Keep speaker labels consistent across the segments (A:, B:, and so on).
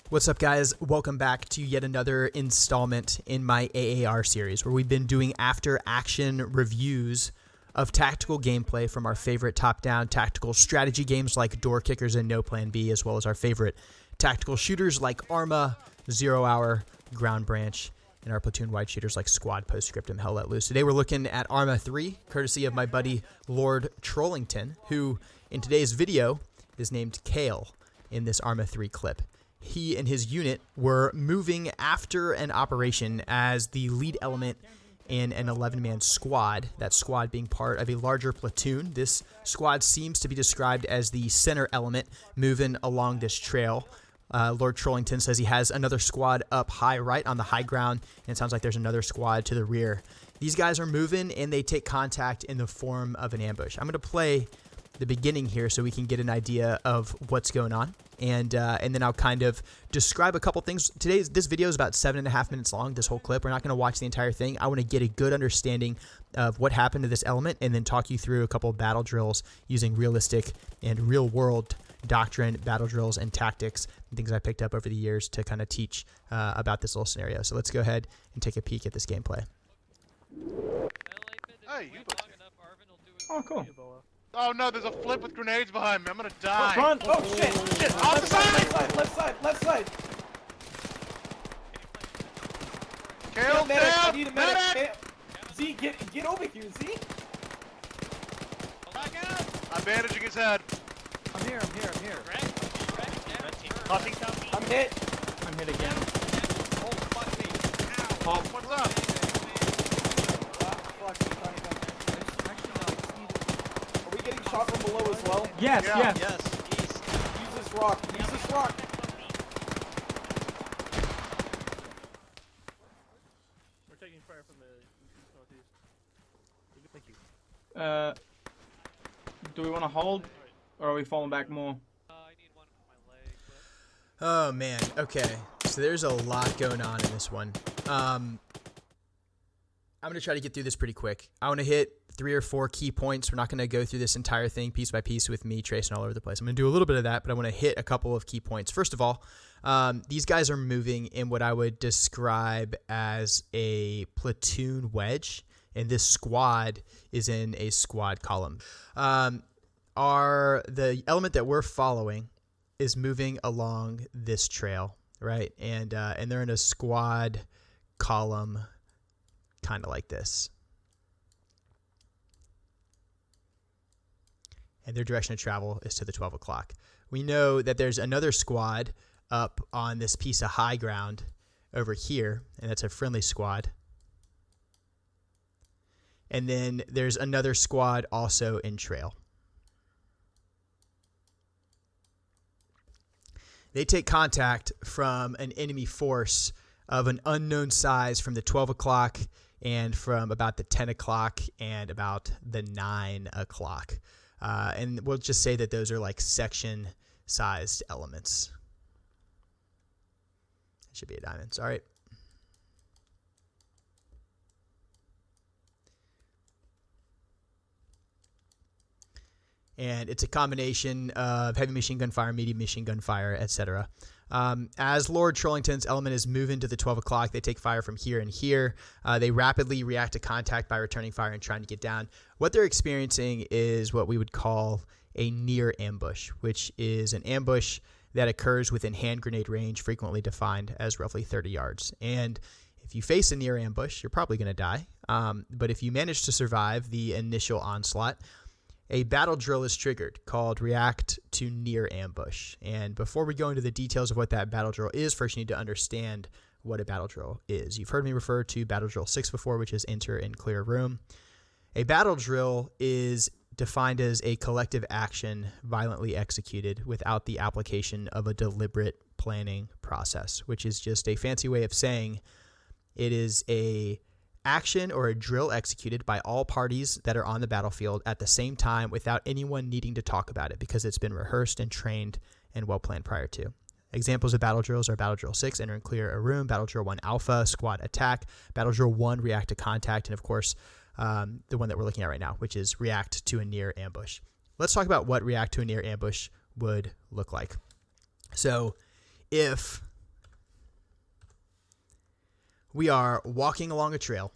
A: What's up, guys? Welcome back to yet another installment in my AAR series where we've been doing after-action reviews of tactical gameplay from our favorite top-down tactical strategy games like Door Kickers and No Plan B, as well as our favorite tactical shooters like ARMA, Zero Hour, Ground Branch, and our platoon-wide shooters like Squad, Postscriptum, Hell Let Loose. Today we're looking at ARMA 3, courtesy of my buddy Lord Trollington, who in today's video is named Kale in this ARMA 3 clip. He and his unit were moving after an operation as the lead element in an 11-man squad, that squad being part of a larger platoon. This squad seems to be described as the center element moving along this trail. Lord Trollington says he has another squad up high right on the high ground, and it sounds like there's another squad to the rear. These guys are moving, and they take contact in the form of an ambush. I'm going to play the beginning here so we can get an idea of what's going on, and then I'll kind of describe a couple things. This video is about 7.5 minutes long, this whole clip. We're not going to watch the entire thing. I want to get a good understanding of what happened to this element and then talk you through a couple of battle drills using realistic and real-world doctrine, battle drills, and tactics, and things I picked up over the years to kind of teach about this little scenario. So let's go ahead and take a peek at this gameplay.
B: Hey,
C: Oh, cool.
B: oh no, there's a flip with grenades behind me. I'm gonna die.
C: Run! Oh shit!
B: Shit! Off the side!
C: Left side!
B: Kale
C: Medic, I
B: down!
C: need a
B: Medic!
C: medic! Z, get over here, Z!
B: Back out! I'm bandaging his head.
C: I'm here.
D: Coffee.
C: I'm hit.
D: I'm hit again.
B: Oh, fuck me. Ow.
D: Pop.
B: What's up?
C: Are we getting shot from below as well?
D: Yes,
B: Yeah.
D: yes.
C: Use this rock. Use this rock.
E: We're taking fire from the northeast. Thank you.
D: Do we want to hold, or are we falling back more?
E: I need one for my leg, but...
A: Oh, man. Okay. So there's a lot going on in this one. I'm going to try to get through this pretty quick. I want to hit 3 or 4 key points. We're not going to go through this entire thing piece by piece with me tracing all over the place. I'm going to do a little bit of that, but I want to hit a couple of key points. First of all, these guys are moving in what I would describe as a platoon wedge, and this squad is in a squad column. The element that we're following is moving along this trail, right? And they're in a squad column, kind of like this. And their direction of travel is to the 12 o'clock. We know that there's another squad up on this piece of high ground over here, and that's a friendly squad. And then there's another squad also in trail. They take contact from an enemy force of an unknown size from the 12 o'clock and from about the 10 o'clock and about the 9 o'clock. And we'll just say that those are like section-sized elements. It should be a diamond. All right. And it's a combination of heavy machine gun fire, medium machine gun fire, etc. As Lord Trollington's element is moving to the 12 o'clock, they take fire from here and here. They rapidly react to contact by returning fire and trying to get down. What they're experiencing is what we would call a near ambush, which is an ambush that occurs within hand grenade range, frequently defined as roughly 30 yards. And if you face a near ambush, you're probably going to die. But if you manage to survive the initial onslaught, a battle drill is triggered called React to Near Ambush. And before we go into the details of what that battle drill is, first you need to understand what a battle drill is. You've heard me refer to Battle Drill 6 before, which is enter and clear a room. A battle drill is defined as a collective action violently executed without the application of a deliberate planning process, which is just a fancy way of saying it is a action or a drill executed by all parties that are on the battlefield at the same time without anyone needing to talk about it because it's been rehearsed and trained and well planned prior to. Examples of battle drills are Battle Drill 6, enter and clear a room, Battle Drill 1 Alpha, squad attack, Battle Drill 1 react to contact, and of course the one that we're looking at right now, which is react to a near ambush. Let's talk about what react to a near ambush would look like. So if we are walking along a trail,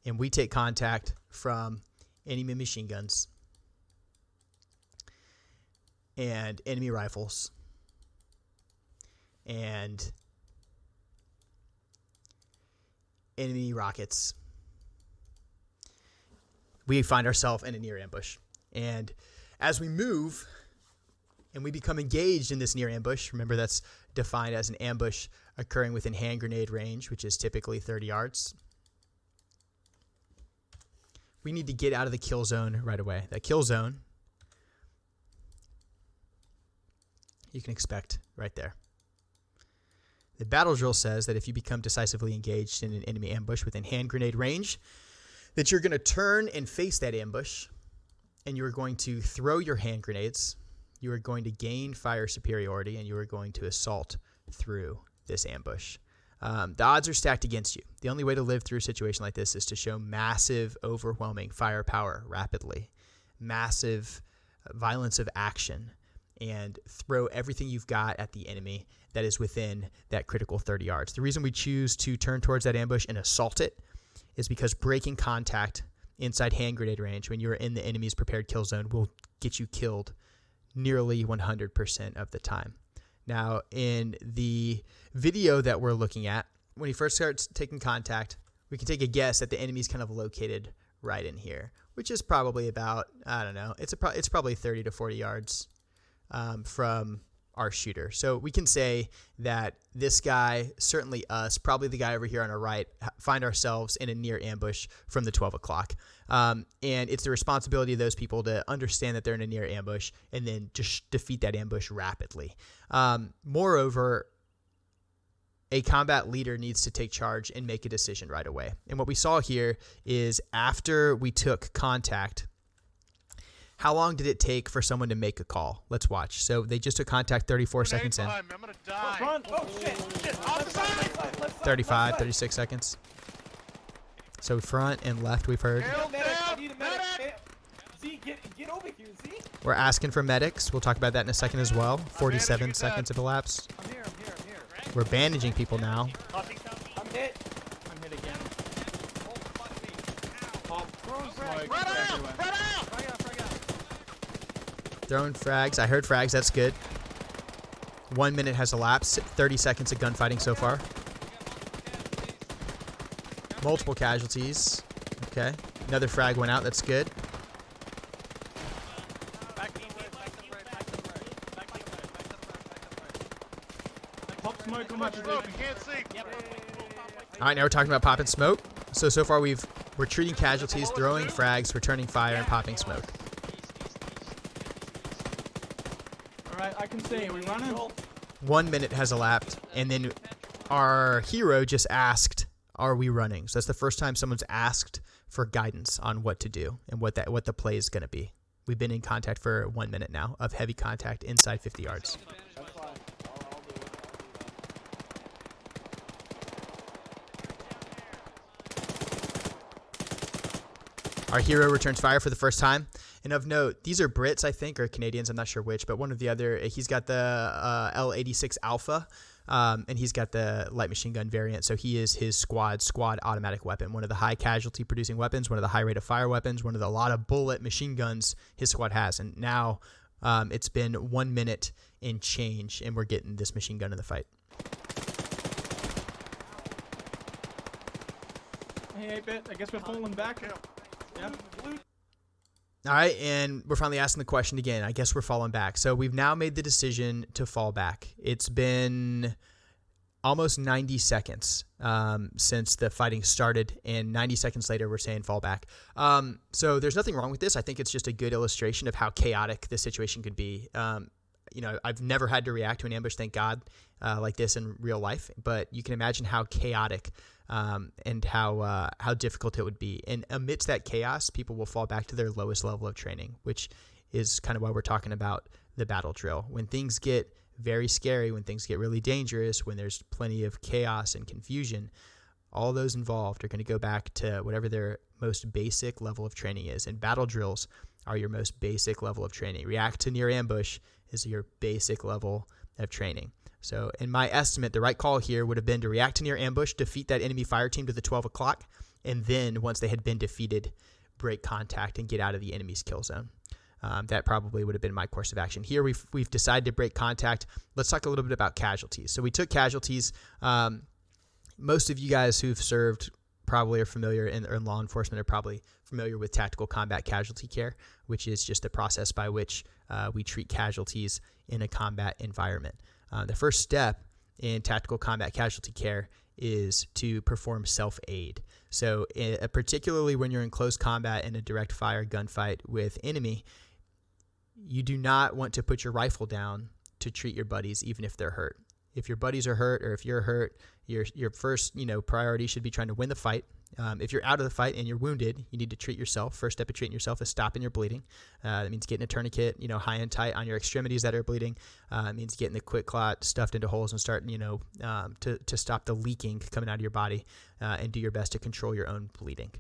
A: and we take contact from enemy machine guns and enemy rifles and enemy rockets. We find ourselves in a near ambush. And as we move and we become engaged in this near ambush, remember that's defined as an ambush occurring within hand grenade range, which is typically 30 yards. We need to get out of the kill zone right away. That kill zone, you can expect right there. The battle drill says that if you become decisively engaged in an enemy ambush within hand grenade range, that you're going to turn and face that ambush, and you're going to throw your hand grenades. You are going to gain fire superiority, and you are going to assault through this ambush. The odds are stacked against you. The only way to live through a situation like this is to show massive, overwhelming firepower rapidly, massive violence of action, and throw everything you've got at the enemy that is within that critical 30 yards. The reason we choose to turn towards that ambush and assault it is because breaking contact inside hand grenade range when you're in the enemy's prepared kill zone will get you killed nearly 100% of the time. Now, in the video that we're looking at, when he first starts taking contact, we can take a guess that the enemy's kind of located right in here, which is probably about, I don't know, it's probably 30 to 40 yards from our shooter. So we can say that this guy, certainly us, probably the guy over here on our right, find ourselves in a near ambush from the 12 o'clock. And it's the responsibility of those people to understand that they're in a near ambush and then just defeat that ambush rapidly. Moreover, a combat leader needs to take charge and make a decision right away. And what we saw here is after we took contact, how long did it take for someone to make a call? Let's watch. So they just took contact 34 seconds in.
B: Behind me. I'm gonna die.
C: Front. Oh shit.
B: Off the side.
C: Left side,
A: 35, 36 seconds. So front and left we've heard.
B: Help
C: Medic, I
B: down.
C: need a medic. Z, get over here, Z.
A: We're asking for medics. We'll talk about that in a second as well. 47
B: bandaging
A: seconds have elapsed.
C: I'm here.
A: We're bandaging people now.
C: I'm hit.
D: I'm hit again.
C: Throwing
D: Smoke
C: frag.
B: Run out.
D: everywhere.
B: Run out.
C: Frag out.
A: Throwing frags. I heard frags. That's good. 1 minute has elapsed. 30 seconds of gunfighting so far. Multiple casualties. Okay. Another frag went out. That's good.
D: Pop smoke on my
B: Smoke.
D: position.
B: You can't see.
A: All right, now we're talking about popping smoke. So far we're treating casualties, throwing frags, returning fire, and popping smoke.
D: Alright, I can see. Are we running?
A: 1 minute has elapsed, and then our hero just asked, "Are we running?" So that's the first time someone's asked for guidance on what to do and what the play is going to be. We've been in contact for 1 minute now of heavy contact inside 50 yards.
C: That's fine. I'll do it.
A: Our hero returns fire for the first time. And of note, these are Brits, I think, or Canadians. I'm not sure which, but one of the other. He's got the L86 Alpha, and he's got the light machine gun variant. So he is his squad automatic weapon, one of the high casualty producing weapons, one of the high rate of fire weapons, one of the lot of bullet machine guns his squad has. And now it's been 1 minute and change, and we're getting this machine gun in the fight.
D: Hey, 8-bit. I guess we're falling back. Yeah.
A: All right, and we're finally asking the question again. I guess we're falling back. So we've now made the decision to fall back. It's been almost 90 seconds since the fighting started, and 90 seconds later we're saying fall back. So there's nothing wrong with this. I think it's just a good illustration of how chaotic the situation could be. I've never had to react to an ambush, thank God, like this in real life, but you can imagine how chaotic and how difficult it would be. And amidst that chaos, people will fall back to their lowest level of training, which is kind of why we're talking about the battle drill. When things get very scary, when things get really dangerous, when there's plenty of chaos and confusion, all those involved are going to go back to whatever their most basic level of training is. And battle drills are your most basic level of training. React to near ambush is your basic level of training. So in my estimate, the right call here would have been to react to near ambush, defeat that enemy fire team to the 12 o'clock, and then once they had been defeated, break contact and get out of the enemy's kill zone. That probably would have been my course of action. Here we've decided to break contact. Let's talk a little bit about casualties. So we took casualties. Most of you guys who've served probably are familiar in law enforcement are probably familiar with tactical combat casualty care, which is just the process by which we treat casualties in a combat environment. The first step in tactical combat casualty care is to perform self-aid. So particularly when you're in close combat in a direct fire gunfight with enemy, you do not want to put your rifle down to treat your buddies even if they're hurt. If your buddies are hurt or if you're hurt, your first priority should be trying to win the fight. If you're out of the fight and you're wounded, you need to treat yourself. First step of treating yourself is stopping your bleeding. That means getting a tourniquet, high and tight on your extremities that are bleeding. It means getting the quick clot stuffed into holes and start, to stop the leaking coming out of your body and do your best to control your own bleeding.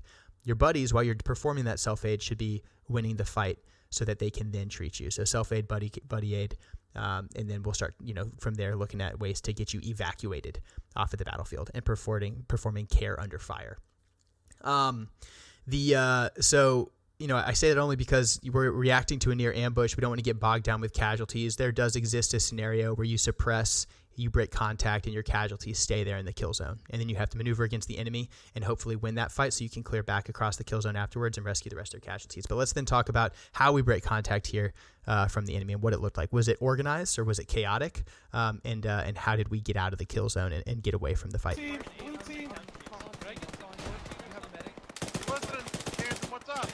A: Your buddies, while you're performing that self-aid, should be winning the fight so that they can then treat you. So self-aid, buddy aid. And then we'll start, from there looking at ways to get you evacuated off of the battlefield and performing care under fire. I say that only because we're reacting to a near ambush. We don't want to get bogged down with casualties. There does exist a scenario where you suppress, you break contact, and your casualties stay there in the kill zone. And then you have to maneuver against the enemy and hopefully win that fight so you can clear back across the kill zone afterwards and rescue the rest of their casualties. But let's then talk about how we break contact here from the enemy and what it looked like. Was it organized or was it chaotic? And how did we get out of the kill zone and get away from the fight?
C: Team, blue team.
B: Listen, Kansas, what's up?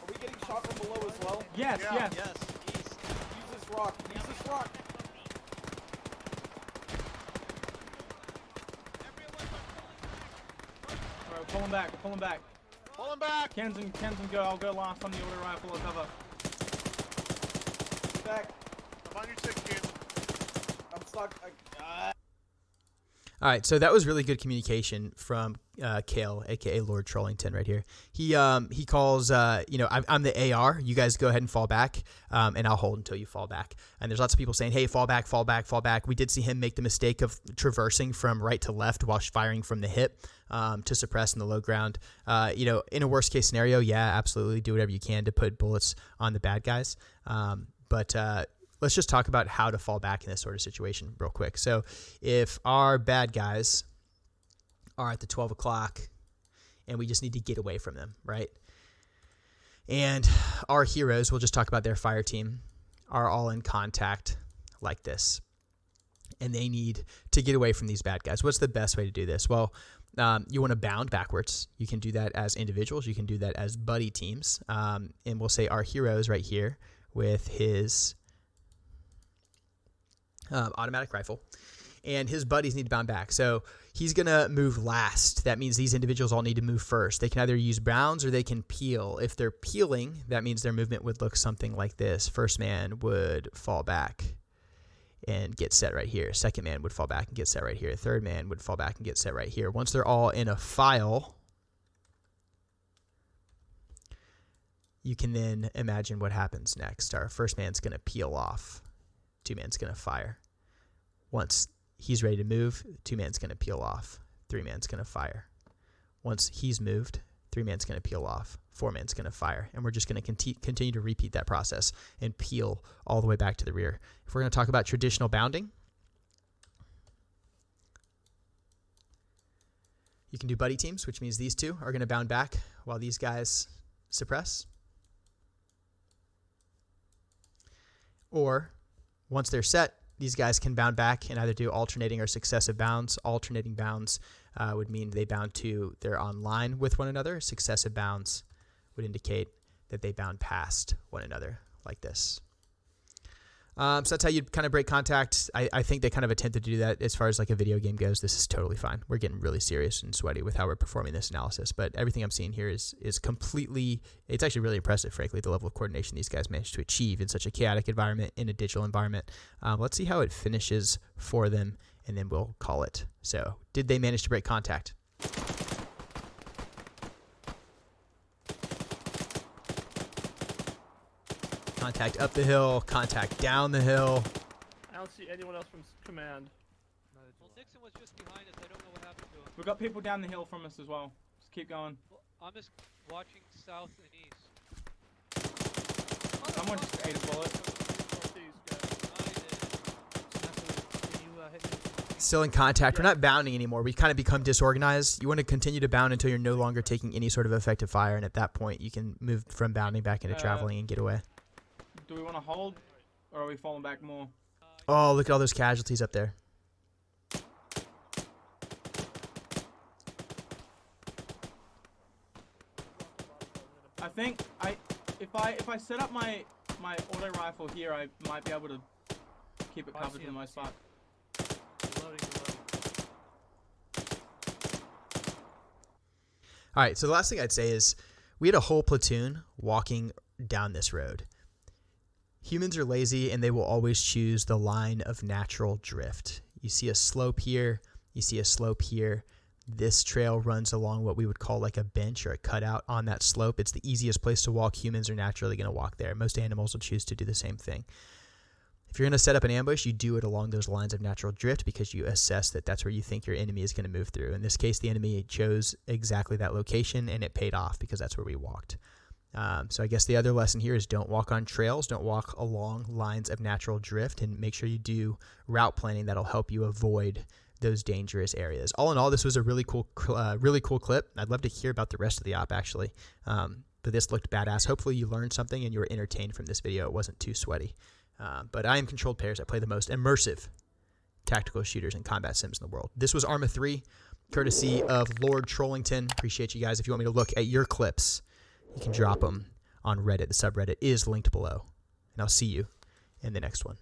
C: Are we getting shot from below as well?
D: Yes,
B: Yeah.
D: yes.
C: Use this rock. Use this rock.
D: Alright, we're pulling back. We're pulling back.
B: Pull him back!
D: Kenzen, go. I'll go last on the auto rifle or cover.
C: Back.
B: I'm on your 6, Kansas.
C: I'm stuck.
A: All right, so that was really good communication from Kale, aka Lord Trollington, right here. He calls, I'm the AR. You guys go ahead and fall back, and I'll hold until you fall back. And there's lots of people saying, "Hey, fall back, fall back, fall back." We did see him make the mistake of traversing from right to left while firing from the hip to suppress in the low ground. In a worst case scenario, yeah, absolutely, do whatever you can to put bullets on the bad guys. But let's just talk about how to fall back in this sort of situation real quick. So if our bad guys are at the 12 o'clock and we just need to get away from them, right? And our heroes, we'll just talk about their fire team, are all in contact like this. And they need to get away from these bad guys. What's the best way to do this? Well, you want to bound backwards. You can do that as individuals. You can do that as buddy teams. And we'll say our heroes right here with his automatic rifle, and his buddies need to bound back. So he's going to move last. That means these individuals all need to move first. They can either use bounds or they can peel. If they're peeling, that means their movement would look something like this. First man would fall back and get set right here. Second man would fall back and get set right here. Third man would fall back and get set right here. Once they're all in a file, you can then imagine what happens next. Our first man's going to peel off. Two man's going to fire. Once he's ready to move, two man's going to peel off. Three man's going to fire. Once he's moved, three man's going to peel off. Four man's going to fire. And we're just going to continue to repeat that process and peel all the way back to the rear. If we're going to talk about traditional bounding, you can do buddy teams, which means these two are going to bound back while these guys suppress. Or once they're set, these guys can bound back and either do alternating or successive bounds. Alternating bounds would mean they bound to, they're on line with one another. Successive bounds would indicate that they bound past one another like this. So that's how you'd kind of break contact. I think they kind of attempted to do that as far as like a video game goes. This is totally fine. We're getting really serious and sweaty with how we're performing this analysis. But everything I'm seeing here is completely, it's actually really impressive, frankly, the level of coordination these guys managed to achieve in such a chaotic environment, in a digital environment. Let's see how it finishes for them, and then we'll call it. So did they manage to break contact? Contact up the hill, contact down the hill.
E: I don't see anyone else from command.
F: Well, Nixon was just behind us. I don't know what happened to him.
D: We've got people down the hill from us as well. Just keep going.
F: Well, I'm just watching south and east.
D: Someone just ate a bullet.
E: Northeast, guys.
F: Can you hit me?
A: Still in contact. We're not bounding anymore. We kind of become disorganized. You want to continue to bound until you're no longer taking any sort of effective fire, and at that point, you can move from bounding back into traveling and get away.
D: Do we want to hold, or are we falling back more?
A: Oh, look at all those casualties up there.
D: I think if I set up my auto rifle here, I might be able to keep it covered in my spot.
E: Reloading.
A: All right, so the last thing I'd say is we had a whole platoon walking down this road. Humans are lazy, and they will always choose the line of natural drift. You see a slope here, you see a slope here. This trail runs along what we would call like a bench or a cutout on that slope. It's the easiest place to walk. Humans are naturally going to walk there. Most animals will choose to do the same thing. If you're going to set up an ambush, you do it along those lines of natural drift because you assess that that's where you think your enemy is going to move through. In this case, the enemy chose exactly that location, and it paid off because that's where we walked. So I guess the other lesson here is don't walk on trails, don't walk along lines of natural drift, and make sure you do route planning that'll help you avoid those dangerous areas. All in all, this was a really cool clip. I'd love to hear about the rest of the op actually, but this looked badass. Hopefully you learned something and you were entertained from this video. It wasn't too sweaty. But I am Controlled Pairs. I play the most immersive tactical shooters and combat sims in the world. This was ARMA 3, courtesy of Lord Trollington. Appreciate you guys. If you want me to look at your clips, you can drop them on Reddit. The subreddit is linked below. And I'll see you in the next one.